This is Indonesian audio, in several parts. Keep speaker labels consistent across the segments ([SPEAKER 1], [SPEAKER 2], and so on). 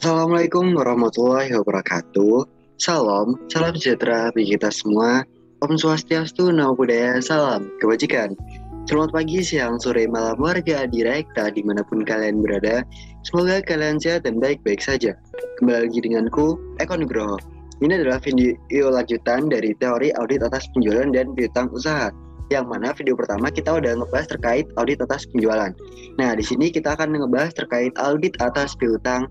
[SPEAKER 1] Assalamualaikum warahmatullahi wabarakatuh. Salam sejahtera bagi kita semua. Om Swastiastu, Namo Buddhaya, salam kebajikan. Selamat pagi, siang, sore, malam warga Direkta dimanapun kalian berada. Semoga kalian sehat dan baik-baik saja. Kembali lagi denganku, Eko Nugroho. Ini adalah video lanjutan dari teori audit atas penjualan dan piutang usaha. Yang mana video pertama kita udah ngebahas terkait audit atas penjualan. Nah, di sini kita akan ngebahas terkait audit atas piutang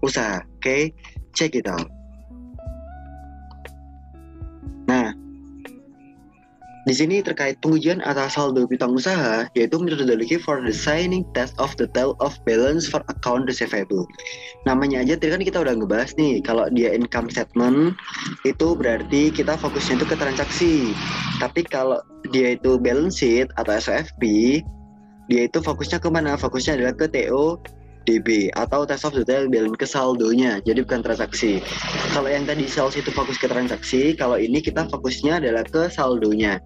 [SPEAKER 1] usaha. Oke, check it out. Nah, di sini terkait pengujian atas saldo piutang usaha, yaitu metodologi for designing test of the total of balance for account receivable. Namanya aja tadi kan kita udah ngebahas nih, kalau dia income statement itu berarti kita fokusnya itu ke transaksi. Tapi kalau dia itu balance sheet atau SOFP, dia itu fokusnya kemana? Fokusnya adalah ke TODB atau test of the total balance, ke saldonya, jadi bukan transaksi. Kalau yang tadi sales itu fokus ke transaksi, kalau ini kita fokusnya adalah ke saldonya.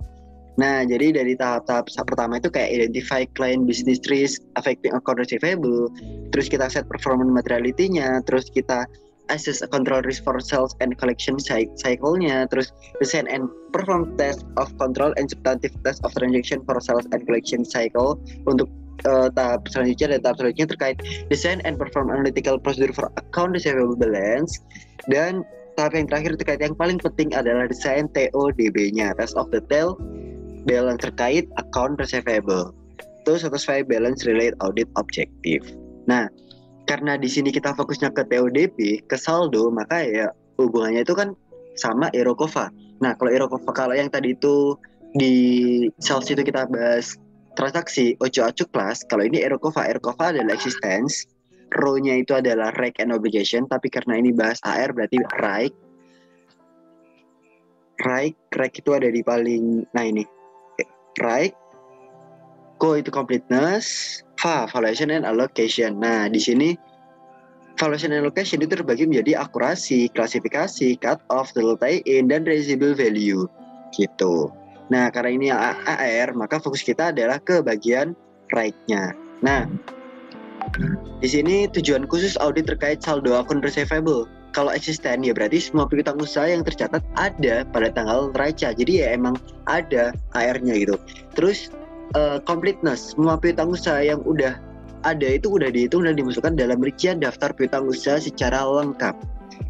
[SPEAKER 1] Nah, jadi dari tahap-tahap pertama itu kayak identify client business risk affecting account receivable, terus kita set performance materiality-nya, terus kita assess a control risk for sales and collection cycle-nya, terus design and perform test of control and substantive test of transaction for sales and collection cycle untuk tahap selanjutnya. Dan tahap selanjutnya terkait design and perform analytical procedure for account receivable balance, dan tahap yang terakhir terkait yang paling penting adalah desain TODB-nya, test of detail balance terkait account receivable to satisfy balance related audit objective. Nah, karena di sini kita fokusnya ke TODB, ke saldo, maka ya hubungannya itu kan sama Irokova. Nah, kalau yang tadi itu di sales itu kita bahas transaksi ojo acuk plus, kalau ini Irokova adalah existence, row-nya itu adalah right and obligation, tapi karena ini bahas AR berarti right itu ada di paling, nah ini right, co itu completeness, valuation and allocation. Nah, di sini valuation and allocation itu terbagi menjadi akurasi, klasifikasi, cut off, total tie-in, dan residual value gitu. Nah, karena ini AR, maka fokus kita adalah ke bagian right-nya. Nah, di sini tujuan khusus audit terkait saldo akun receivable. Kalau eksisten ya berarti semua piutang usaha yang tercatat ada pada tanggal neraca. Jadi ya emang ada AR-nya gitu. Terus completeness, semua piutang usaha yang udah ada itu udah dihitung dan dimasukkan dalam rincian daftar piutang usaha secara lengkap.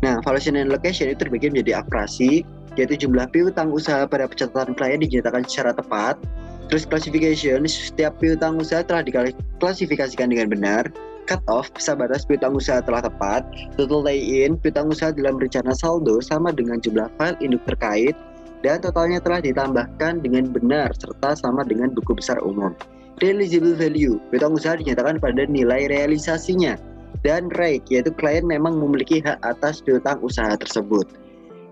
[SPEAKER 1] Nah, valuation and allocation itu terbagi menjadi akurasi, yaitu jumlah piutang usaha pada pencatatan klien dinyatakan secara tepat. Terus classification, setiap piutang usaha telah diklasifikasikan dengan benar. Cut off, bisa batas piutang usaha telah tepat. Total tie-in, piutang usaha dalam rencana saldo sama dengan jumlah file induk terkait, dan totalnya telah ditambahkan dengan benar serta sama dengan buku besar umum. Realizable value, piutang usaha dinyatakan pada nilai realisasinya. Dan rate, yaitu klien memang memiliki hak atas piutang usaha tersebut.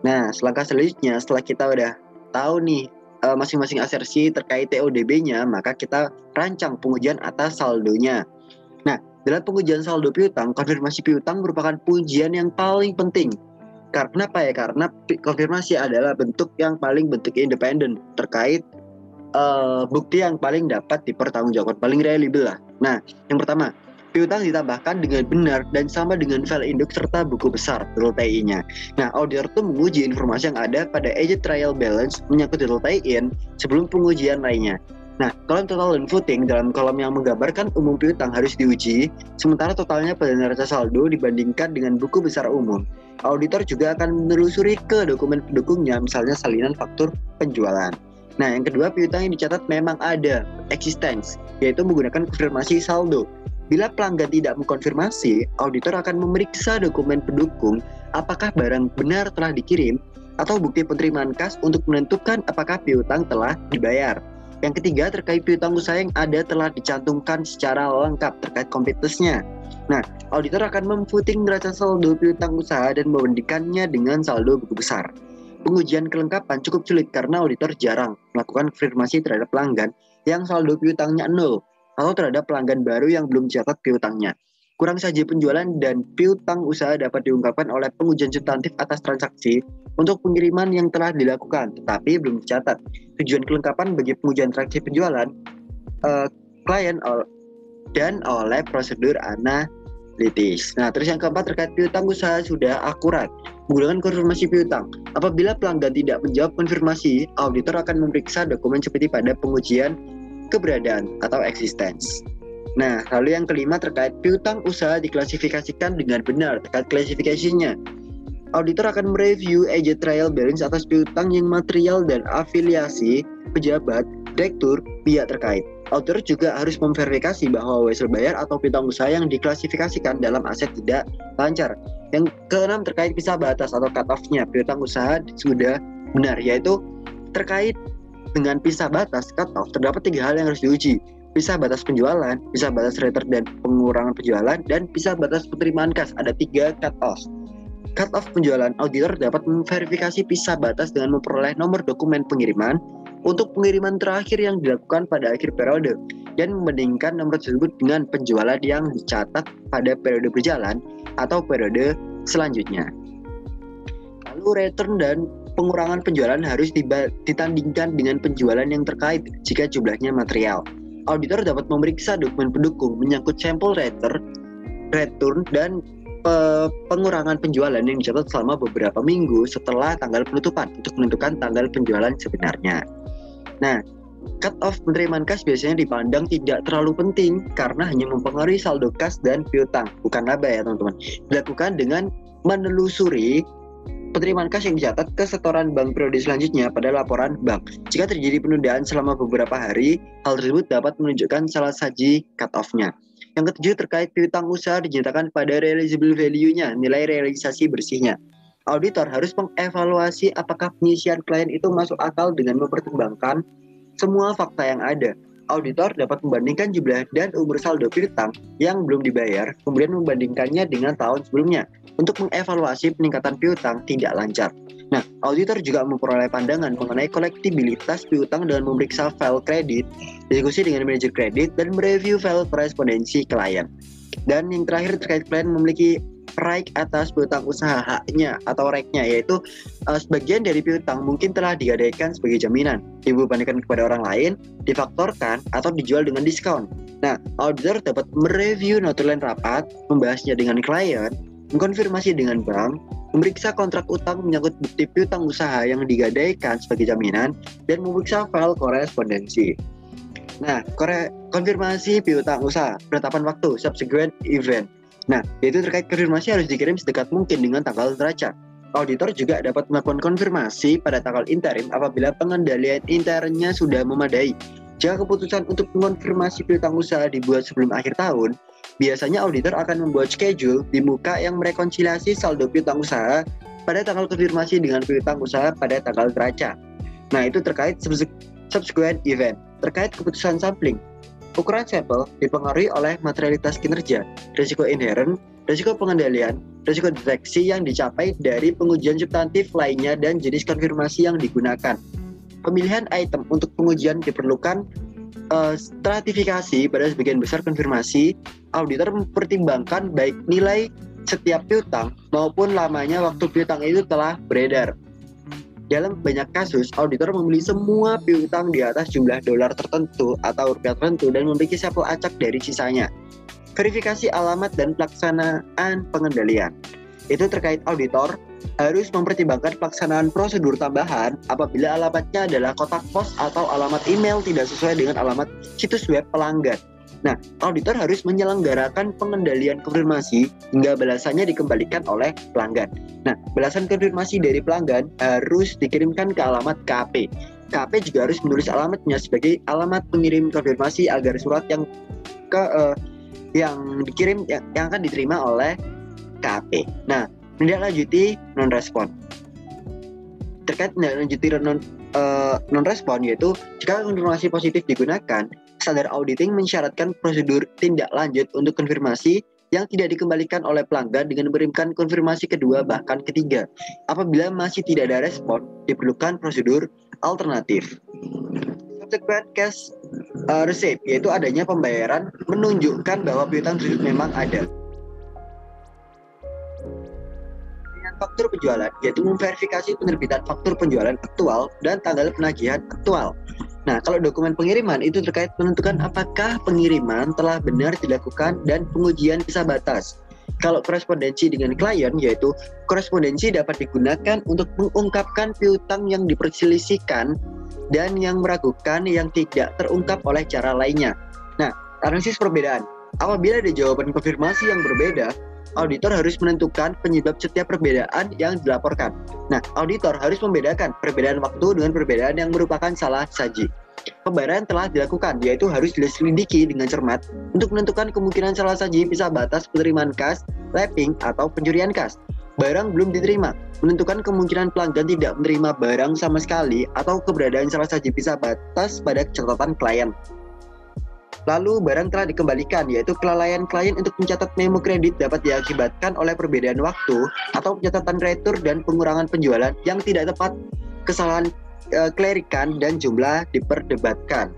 [SPEAKER 1] Nah, selangkah selanjutnya setelah kita udah tahu nih masing-masing asersi terkait TODB-nya, maka kita rancang pengujian atas saldonya. Nah, dalam pengujian saldo piutang, konfirmasi piutang merupakan pengujian yang paling penting. Karena apa ya? Karena konfirmasi adalah bentuk independen terkait bukti yang paling dapat dipertanggungjawabkan, paling reliable lah. Nah, yang pertama, piutang ditambahkan dengan benar dan sama dengan file induk serta buku besar total tie-in-nya. Nah, auditor itu menguji informasi yang ada pada agent trial balance menyangkut total tie-in sebelum pengujian lainnya. Nah, kolom total dan footing dalam kolom yang menggambarkan umum piutang harus diuji, sementara totalnya pada neraca saldo dibandingkan dengan buku besar umum. Auditor juga akan menelusuri ke dokumen pendukungnya, misalnya salinan faktur penjualan. Nah, yang kedua, piutang yang dicatat memang ada, existence, yaitu menggunakan konfirmasi saldo. Bila pelanggan tidak mengkonfirmasi, auditor akan memeriksa dokumen pendukung apakah barang benar telah dikirim atau bukti penerimaan kas untuk menentukan apakah piutang telah dibayar. Yang ketiga, terkait piutang usaha yang ada telah dicantumkan secara lengkap terkait completeness-nya. Nah, auditor akan memfooting neraca saldo piutang usaha dan membandingkannya dengan saldo buku besar. Pengujian kelengkapan cukup sulit karena auditor jarang melakukan konfirmasi terhadap pelanggan yang saldo piutangnya 0 atau terhadap pelanggan baru yang belum dicatat piutangnya. Kurang saja penjualan dan piutang usaha dapat diungkapkan oleh pengujian substantif atas transaksi untuk pengiriman yang telah dilakukan tetapi belum dicatat. Tujuan kelengkapan bagi pengujian transaksi penjualan klien dan oleh prosedur elitis. Nah, terus yang keempat terkait piutang usaha sudah akurat. Menggunakan konfirmasi piutang. Apabila pelanggan tidak menjawab konfirmasi, auditor akan memeriksa dokumen seperti pada pengujian keberadaan atau existence. Nah, lalu yang kelima terkait piutang usaha diklasifikasikan dengan benar. Terkait klasifikasinya, auditor akan mereview agent trial balance atas piutang yang material dan afiliasi pejabat, direktur, pihak terkait. Auditor juga harus memverifikasi bahwa wesel bayar atau piutang usaha yang diklasifikasikan dalam aset tidak lancar. Yang keenam terkait pisah batas atau cut off-nya piutang usaha sudah benar, yaitu terkait dengan pisah batas cut off terdapat 3 hal yang harus diuji. Pisah batas penjualan, pisah batas return dan pengurangan penjualan, dan pisah batas penerimaan kas. Ada 3 cut off. Cut off penjualan, auditor dapat memverifikasi pisah batas dengan memperoleh nomor dokumen pengiriman untuk pengiriman terakhir yang dilakukan pada akhir periode dan membandingkan nomor tersebut dengan penjualan yang dicatat pada periode berjalan atau periode selanjutnya. Lalu return dan pengurangan penjualan harus ditandingkan dengan penjualan yang terkait jika jumlahnya material. Auditor dapat memeriksa dokumen pendukung menyangkut sampel return dan pengurangan penjualan yang dicatat selama beberapa minggu setelah tanggal penutupan untuk menentukan tanggal penjualan sebenarnya. Nah, cut off penerimaan kas biasanya dipandang tidak terlalu penting karena hanya mempengaruhi saldo kas dan piutang, bukan laba ya teman-teman. Dilakukan dengan menelusuri penerimaan kas yang dicatat ke setoran bank periode selanjutnya pada laporan bank. Jika terjadi penundaan selama beberapa hari, hal tersebut dapat menunjukkan salah saji cut off-nya. Yang ketujuh terkait piutang usaha dinyatakan pada realizable value-nya, nilai realisasi bersihnya. Auditor harus mengevaluasi apakah penyisian klien itu masuk akal dengan mempertimbangkan semua fakta yang ada. Auditor dapat membandingkan jumlah dan umur saldo piutang yang belum dibayar, kemudian membandingkannya dengan tahun sebelumnya untuk mengevaluasi peningkatan piutang tidak lancar. Nah, auditor juga memperoleh pandangan mengenai kolektibilitas piutang dengan memeriksa file kredit, diskusi dengan manajer kredit, dan mereview file korespondensi klien. Dan yang terakhir terkait klien memiliki right atas piutang usaha haknya atau right-nya, yaitu sebagian dari piutang mungkin telah digadaikan sebagai jaminan, dibebankan kepada orang lain, difaktorkan, atau dijual dengan diskon. Nah, auditor dapat mereview notulen rapat, membahasnya dengan klien, mengkonfirmasi dengan bank, memeriksa kontrak utang menyangkut bukti piutang usaha yang digadaikan sebagai jaminan, dan memeriksa file korespondensi. Nah, konfirmasi piutang usaha, penetapan waktu, subsequent event. Nah, yaitu terkait konfirmasi harus dikirim sedekat mungkin dengan tanggal neraca. Auditor juga dapat melakukan konfirmasi pada tanggal interim apabila pengendalian internnya sudah memadai. Jika keputusan untuk mengonfirmasi piutang usaha dibuat sebelum akhir tahun, biasanya auditor akan membuat schedule di muka yang merekonsiliasi saldo piutang usaha pada tanggal konfirmasi dengan piutang usaha pada tanggal neraca. Nah, itu terkait subsequent event. Terkait keputusan sampling, ukuran sampel dipengaruhi oleh materialitas kinerja, risiko inherent, risiko pengendalian, risiko deteksi yang dicapai dari pengujian substantif lainnya, dan jenis konfirmasi yang digunakan. Pemilihan item untuk pengujian diperlukan stratifikasi pada sebagian besar konfirmasi. Auditor mempertimbangkan baik nilai setiap piutang maupun lamanya waktu piutang itu telah beredar. Dalam banyak kasus, auditor memilih semua piutang di atas jumlah dolar tertentu atau rupiah tertentu dan memiliki sampel acak dari sisanya. Verifikasi alamat dan pelaksanaan pengendalian. Itu terkait auditor harus mempertimbangkan pelaksanaan prosedur tambahan apabila alamatnya adalah kotak pos atau alamat email tidak sesuai dengan alamat situs web pelanggan. Nah, auditor harus menyelenggarakan pengendalian konfirmasi hingga balasannya dikembalikan oleh pelanggan. Nah, balasan konfirmasi dari pelanggan harus dikirimkan ke alamat KP. KP juga harus menulis alamatnya sebagai alamat pengirim konfirmasi agar surat yang dikirim yang akan diterima oleh KP. Nah, menindaklanjuti non-respon. Terkait menindaklanjuti non-respon, yaitu jika konfirmasi positif digunakan, standar auditing mensyaratkan prosedur tindak lanjut untuk konfirmasi yang tidak dikembalikan oleh pelanggan dengan mengirimkan konfirmasi kedua bahkan ketiga. Apabila masih tidak ada respon, diperlukan prosedur alternatif. Subsequent cash receipt, yaitu adanya pembayaran menunjukkan bahwa piutang tersebut memang ada. Dengan faktur penjualan, yaitu memverifikasi penerbitan faktur penjualan aktual dan tanggal penagihan aktual. Nah, kalau dokumen pengiriman itu terkait menentukan apakah pengiriman telah benar dilakukan dan pengujian bisa batas. Kalau korespondensi dengan klien, yaitu korespondensi dapat digunakan untuk mengungkapkan piutang yang diperselisihkan dan yang meragukan yang tidak terungkap oleh cara lainnya. Nah, analisis perbedaan. Apabila ada jawaban konfirmasi yang berbeda, auditor harus menentukan penyebab setiap perbedaan yang dilaporkan. Nah, auditor harus membedakan perbedaan waktu dengan perbedaan yang merupakan salah saji. Pembayaran telah dilakukan, yaitu harus diselidiki dengan cermat untuk menentukan kemungkinan salah saji bisa batas penerimaan kas, lapping, atau pencurian kas. Barang belum diterima, menentukan kemungkinan pelanggan tidak menerima barang sama sekali atau keberadaan salah saji bisa batas pada catatan klien. Lalu barang telah dikembalikan, yaitu kelalaian klien untuk mencatat memo kredit dapat diakibatkan oleh perbedaan waktu atau pencatatan retur dan pengurangan penjualan yang tidak tepat, kesalahan klerikan dan jumlah diperdebatkan.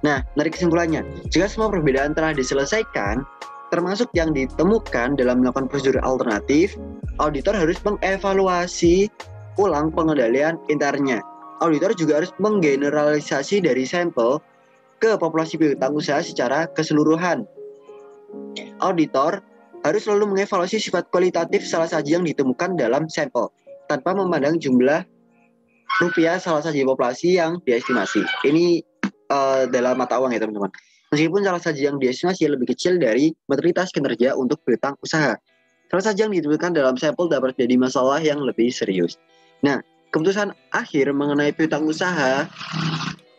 [SPEAKER 1] Nah, dari kesimpulannya, jika semua perbedaan telah diselesaikan, termasuk yang ditemukan dalam melakukan prosedur alternatif, auditor harus mengevaluasi ulang pengendalian internnya. Auditor juga harus menggeneralisasi dari sampel ke populasi piutang usaha secara keseluruhan. Auditor harus selalu mengevaluasi sifat kualitatif salah saji yang ditemukan dalam sampel, tanpa memandang jumlah rupiah salah saji populasi yang diestimasi. Ini dalam mata uang ya teman-teman. Meskipun salah saji yang diestimasi lebih kecil dari maturitas kinerja untuk piutang usaha, salah saji yang ditemukan dalam sampel dapat jadi masalah yang lebih serius. Nah, keputusan akhir mengenai piutang usaha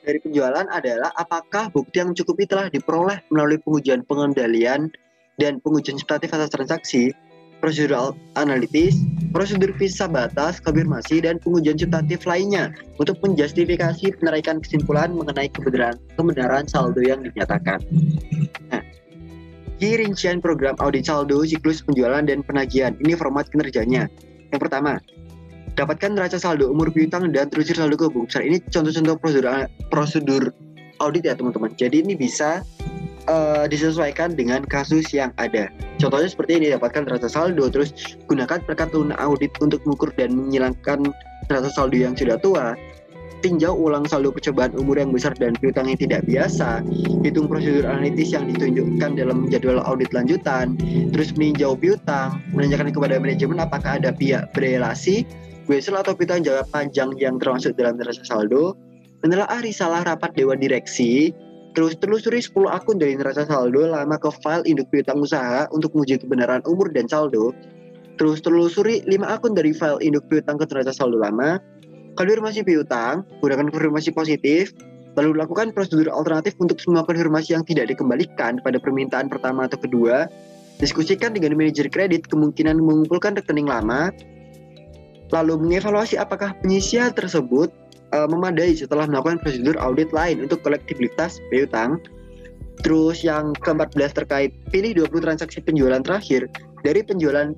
[SPEAKER 1] dari penjualan adalah apakah bukti yang mencukupi telah diperoleh melalui pengujian pengendalian dan pengujian spekulatif atas transaksi, prosedur analitis, prosedur visa batas, konfirmasi, dan pengujian substantif lainnya untuk menjustifikasi penarikan kesimpulan mengenai kebenaran saldo yang dinyatakan. Nah, rincian program audit saldo, siklus penjualan, dan penagihan. Ini format kinerjanya. Yang pertama, dapatkan neraca saldo umur piutang dan telusur saldo gabung besar. Ini contoh-contoh prosedur audit ya teman-teman. Jadi ini bisa disesuaikan dengan kasus yang ada. Contohnya seperti ini, dapatkan neraca saldo, terus gunakan perkatuan audit untuk mengukur dan menghilangkan neraca saldo yang sudah tua, tinjau ulang saldo percobaan umur yang besar dan piutang yang tidak biasa, hitung prosedur analitis yang ditunjukkan dalam jadwal audit lanjutan, terus meninjau piutang, menanyakan kepada manajemen apakah ada pihak berelasi, wesel atau piutang jangka panjang yang termasuk dalam neraca saldo, menelaah risalah rapat dewan direksi, terus telusuri 10 akun dari neraca saldo lama ke file induk piutang usaha untuk menguji kebenaran umur dan saldo, terus telusuri 5 akun dari file induk piutang ke neraca saldo lama, konfirmasi piutang, gunakan konfirmasi positif, lalu lakukan prosedur alternatif untuk semua konfirmasi yang tidak dikembalikan pada permintaan pertama atau kedua, diskusikan dengan manajer kredit kemungkinan mengumpulkan rekening lama, lalu mengevaluasi apakah penyisian tersebut memadai setelah melakukan prosedur audit lain untuk kolektibilitas piutang. Terus yang ke-14 terkait pilih 20 transaksi penjualan terakhir dari penjualan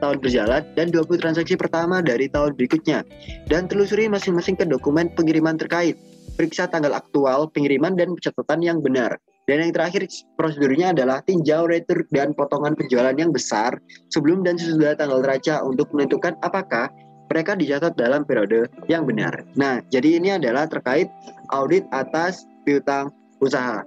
[SPEAKER 1] tahun berjalan dan 20 transaksi pertama dari tahun berikutnya, dan telusuri masing-masing ke dokumen pengiriman terkait, periksa tanggal aktual pengiriman dan catatan yang benar. Dan yang terakhir prosedurnya adalah tinjau retur dan potongan penjualan yang besar sebelum dan sesudah tanggal neraca untuk menentukan apakah mereka dicatat dalam periode yang benar. Nah, jadi ini adalah terkait audit atas piutang usaha.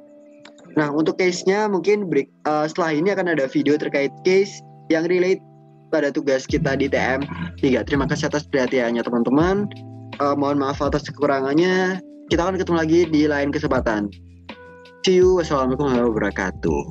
[SPEAKER 1] Nah, untuk case-nya mungkin setelah ini akan ada video terkait case yang relate pada tugas kita di TM 3. Terima kasih atas perhatiannya teman-teman. Mohon maaf atas kekurangannya. Kita akan ketemu lagi di lain kesempatan. See you. Wassalamualaikum warahmatullahi wabarakatuh.